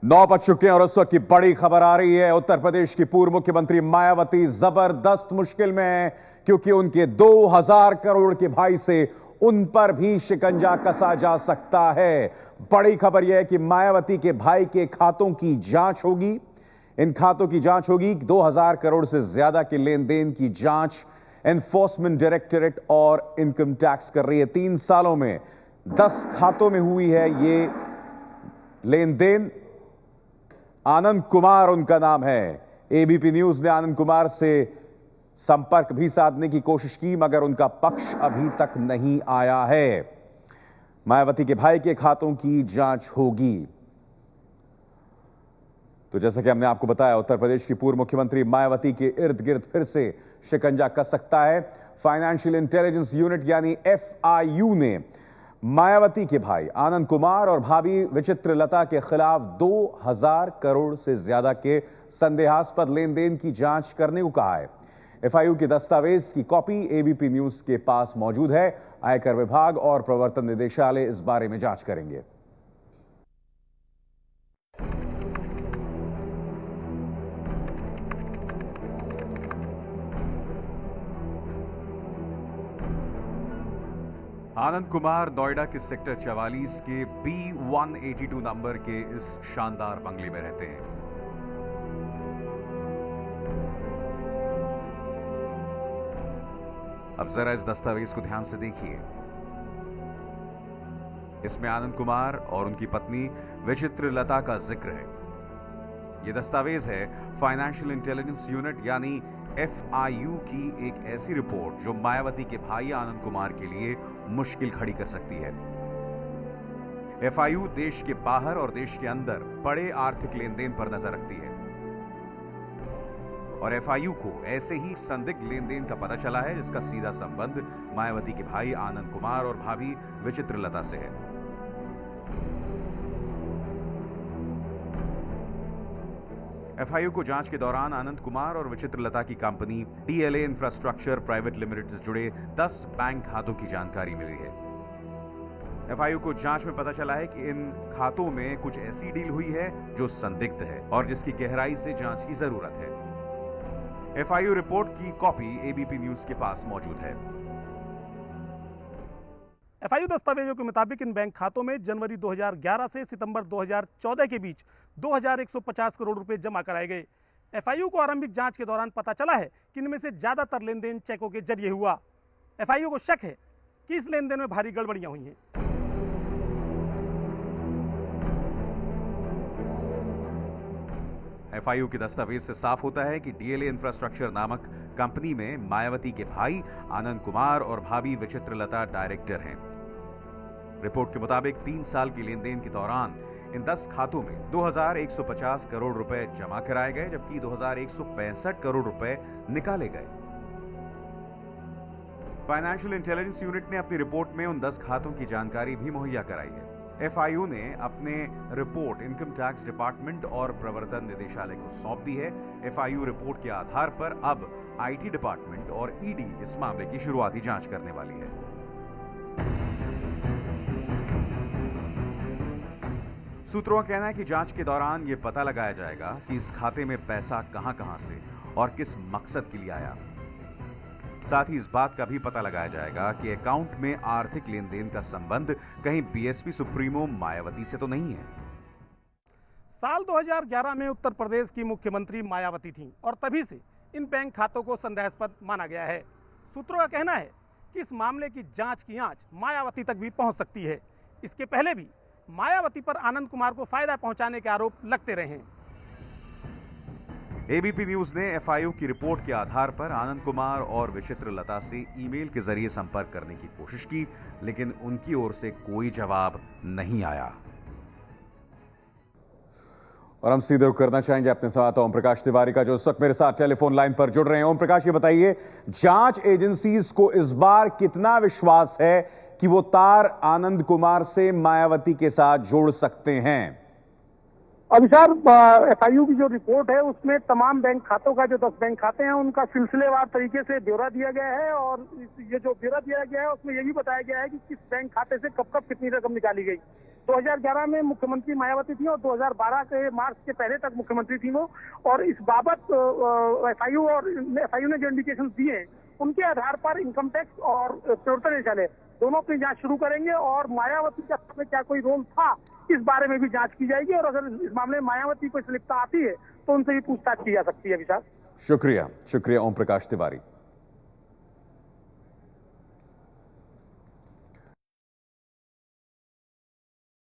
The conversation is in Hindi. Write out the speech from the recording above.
9 बज चुके हैं और उस वक्त की बड़ी खबर आ रही है। उत्तर प्रदेश की पूर्व मुख्यमंत्री मायावती जबरदस्त मुश्किल में है, क्योंकि उनके 2000 करोड़ के भाई से उन पर भी शिकंजा कसा जा सकता है। बड़ी खबर यह है कि मायावती के भाई के खातों की जांच होगी। इन खातों की जांच होगी। 2000 करोड़ से ज्यादा के लेन देन की जांच एनफोर्समेंट डायरेक्टरेट और इनकम टैक्स कर रही है। 3 सालों में 10 खातों में हुई है ये लेन देन। आनंद कुमार उनका नाम है। एबीपी न्यूज ने आनंद कुमार से संपर्क भी साधने की कोशिश की, मगर उनका पक्ष अभी तक नहीं आया है। मायावती के भाई के खातों की जांच होगी। तो जैसा कि हमने आपको बताया, उत्तर प्रदेश की पूर्व मुख्यमंत्री मायावती के इर्द गिर्द फिर से शिकंजा कस सकता है। फाइनेंशियल इंटेलिजेंस यूनिट यानी एफआईयू ने मायावती के भाई आनंद कुमार और भाभी विचित्र लता के खिलाफ 2000 करोड़ से ज्यादा के संदेहास्पद लेन देन की जांच करने को कहा है। एफआईयू के दस्तावेज की कॉपी एबीपी न्यूज के पास मौजूद है। आयकर विभाग और प्रवर्तन निदेशालय इस बारे में जांच करेंगे। आनंद कुमार नोएडा के सेक्टर 44 के B182 नंबर के इस शानदार बंगले में रहते हैं। अब जरा इस दस्तावेज को ध्यान से देखिए। इसमें आनंद कुमार और उनकी पत्नी विचित्र लता का जिक्र है। यह दस्तावेज है फाइनेंशियल इंटेलिजेंस यूनिट यानी एफआईयू की एक ऐसी रिपोर्ट जो मायावती के भाई आनंद कुमार के लिए मुश्किल खड़ी कर सकती है। एफआईयू देश के बाहर और देश के अंदर बड़े आर्थिक लेन देन पर नजर रखती है और एफआईयू को ऐसे ही संदिग्ध लेन देन का पता चला है जिसका सीधा संबंध मायावती के भाई आनंद कुमार और भाभी विचित्र लता से है। एफआईयू को जांच के दौरान आनंद कुमार और विचित्र लता की company DLA infrastructure private limited से जुड़े 10 बैंक खातों की जानकारी मिली है। एफआईयू को जांच में पता चला है कि इन खातों में कुछ ऐसी डील हुई है जो संदिग्ध है और जिसकी गहराई से जांच की जरूरत है। एफआईयू रिपोर्ट की कॉपी एबीपी न्यूज के पास मौजूद है। एफआईयू दस्तावेजों के मुताबिक इन बैंक खातों में जनवरी 2011 से सितंबर 2014 के बीच 2150 करोड़ रुपए जमा कराए गए। एफआईयू को आरंभिक जांच के दौरान पता चला है कि इनमें से ज्यादातर लेन देन चेकों के जरिए हुआ। एफआईयू को शक है कि इस लेन देन में भारी गड़बड़ियां हुई हैं। एफआईयू के दस्तावेज से साफ होता है कि डीएलए इंफ्रास्ट्रक्चर नामक कंपनी में मायावती के भाई आनंद कुमार और भाभी विचित्र लता डायरेक्टर हैं। रिपोर्ट के मुताबिक 3 साल की लेन देन के दौरान इन 10 खातों में 2150 करोड़ रुपए जमा कराए गए, जबकि 2165 करोड़ रुपए निकाले गए। फाइनेंशियल इंटेलिजेंस यूनिट ने अपनी रिपोर्ट में उन 10 खातों की जानकारी भी मुहैया कराई है। एफआईयू ने अपने रिपोर्ट इनकम टैक्स डिपार्टमेंट और प्रवर्तन निदेशालय को सौंप दी है। एफआईयू रिपोर्ट के आधार पर अब आईटी डिपार्टमेंट और ईडी इस मामले की शुरुआती जांच करने वाली है। सूत्रों का कहना है कि जांच के दौरान यह पता लगाया जाएगा कि इस खाते में पैसा कहां से और किस मकसद के लिए आया। साथ ही इस बात का भी पता लगाया जाएगा कि अकाउंट में आर्थिक लेन देन का संबंध कहीं बीएसपी सुप्रीमो मायावती से तो नहीं है। साल 2011 में उत्तर प्रदेश की मुख्यमंत्री मायावती थीं और तभी से इन बैंक खातों को संदेहास्पद माना गया है। सूत्रों का कहना है कि इस मामले की जांच की आंच मायावती तक भी पहुंच सकती है। इसके पहले भी मायावती पर आनंद कुमार को फायदा पहुंचाने के आरोप लगते रहे हैं। एबीपी न्यूज ने एफआईयू की रिपोर्ट के आधार पर आनंद कुमार और विचित्र लता से ईमेल के जरिए संपर्क करने की कोशिश की, लेकिन उनकी ओर से कोई जवाब नहीं आया। और हम सीधे करना चाहेंगे अपने साथ ओम प्रकाश तिवारी का, जो इस वक्त मेरे साथ टेलीफोन लाइन पर जुड़ रहे हैं। ओम प्रकाश, ये बताइए, जांच एजेंसीज को इस बार कितना विश्वास है कि वो तार आनंद कुमार से मायावती के साथ जोड़ सकते हैं? अभी सर, एफआईयू की जो रिपोर्ट है उसमें तमाम बैंक खातों का, जो 10 बैंक खाते हैं, उनका सिलसिलेवार तरीके से ब्यौरा दिया गया है और ये जो ब्यौरा दिया गया है उसमें ये भी बताया गया है कि किस बैंक खाते से कब कब कितनी रकम निकाली गई। 2011 में मुख्यमंत्री मायावती थी और 2012 के मार्च के पहले तक मुख्यमंत्री थी वो। और इस बाबत एफआईयू ने जो इंडिकेशन दिए हैं उनके आधार पर इनकम टैक्स और प्रवर्तन निदेशालय दोनों अपनी जांच शुरू करेंगे और मायावती का इसमें क्या कोई रोल था इस बारे में भी जांच की जाएगी। और अगर इस मामले में मायावती को संलिप्तता आती है तो उनसे भी पूछताछ की जा सकती है। विशाल, शुक्रिया ओम प्रकाश तिवारी।